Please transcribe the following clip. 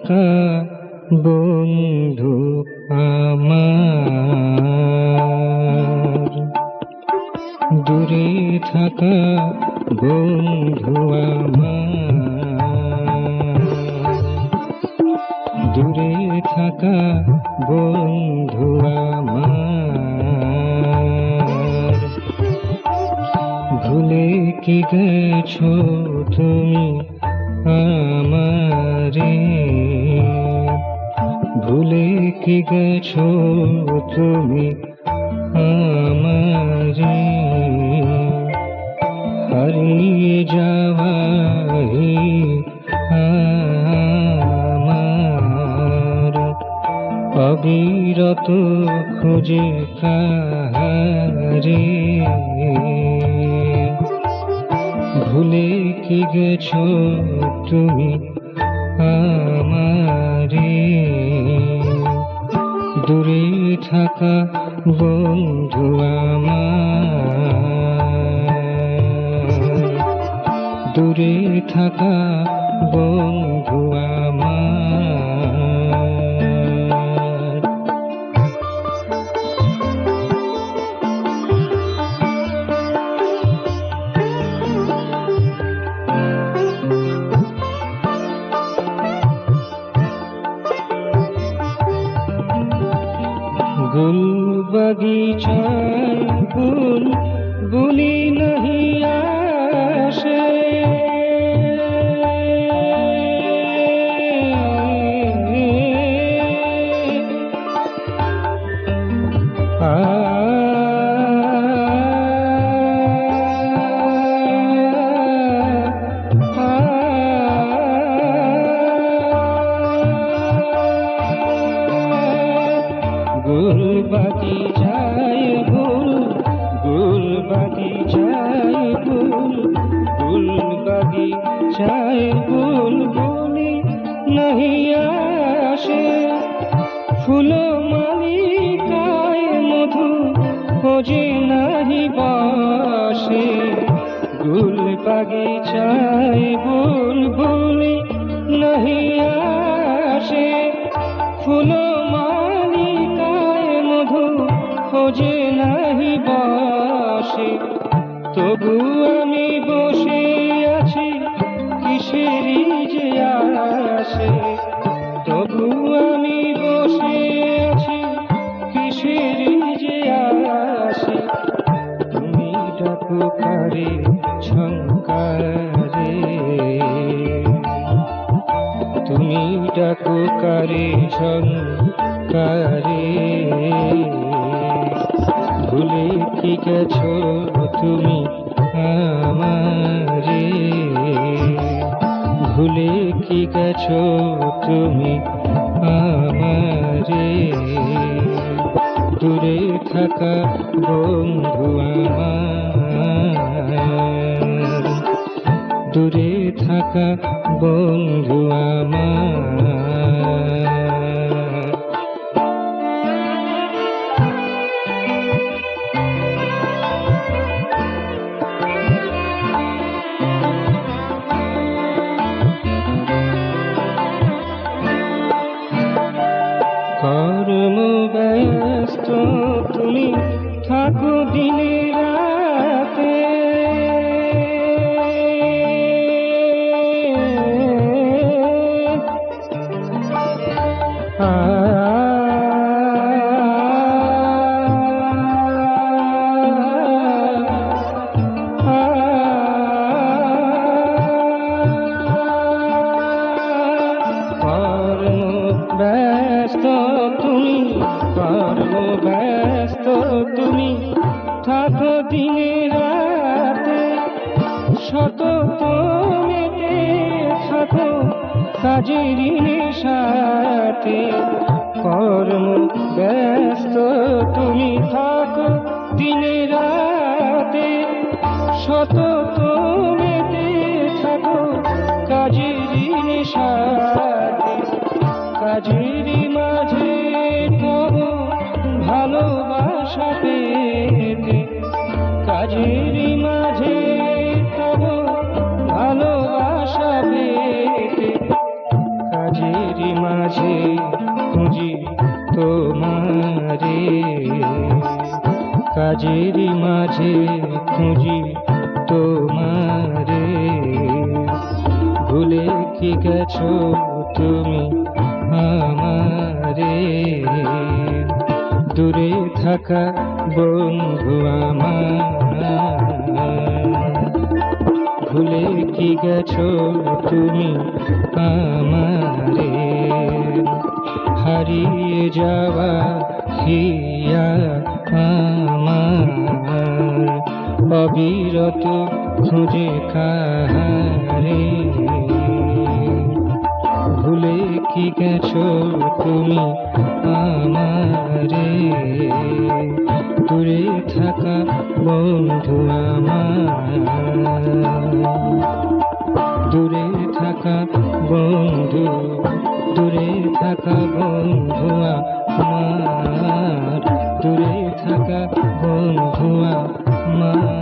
থাকা বন্ধু আমার, দূরে থাকা বন্ধু আমার, দূরে থাকা বন্ধু আমার, ভুলে কি গেছো তুমি আমারে, ভুলে কি গেছো তুমি আমারে, হারিয়ে যাওয়াই আমার অবিরত খুঁজে কাহারে, ভুলে কি গেছো তুমি আমারে, দূরে থাকা বন্ধু আমার, দূরে থাকা বন্ধু আমার। गुल बगीचार फूल बुली नहीं आशे, गुल बगीचाय गुल, गुल बगीचाय गुल, गुल बगीचाय गुल बुली नहीं आशे, फूलो मालिकाय मधु खोजे नहीं बाशे, गुल बगीचाय गुल बुली नहीं आशे, फूलो खोजे नहीं बाशे, तबु आमी बसे आछि किसेरी जे आशे, तबु आमी बसे आछि किसेरी जे आशे, तुमी डाको कारे झंकारे, तुमी डाको कारे झंकारे, भूले की गেছো তুমি আমারে, ভুলে কি গেছো তুমি আমারে, দূরে থাকা বন্ধু আমার, দূরে থাকা বন্ধু আমার। কর্ম ব্যস্ত তুমি থাকো দিনে রাতে, ব্যস্ত তুমি, কর্ম ব্যস্ত তুমি থাকো দিনে রাতে, শত মেতে থাকো কাজের নেশাতে, কর্ম ব্যস্ত তুমি থাকো দিনে রাতে, শত মেতে থাকো কাজের নেশাতে, কাজের মাঝে তব ভালোবাসা পেতে, কাজের মাঝে তব ভালোবাসা পেতে, কাজের কাজেরই মাঝে খুঁজি তোমারে, ভুলে কি গেছো তুমি আমারে, দূরে থাকা বন্ধু আমার, ভুলে কি গেছো তুমি আমারে, হারিয়ে যাওয়া হিয়া আমার, অবিরত খুঁজে কাহারে, ভুলে কি গেছো তুমি আমারে, দূরে থাকা বন্ধু আমার, দূরে থাকা বন্ধু, দূরে থাকা বন্ধু আমার, দূরে থাকা বন্ধু আমার।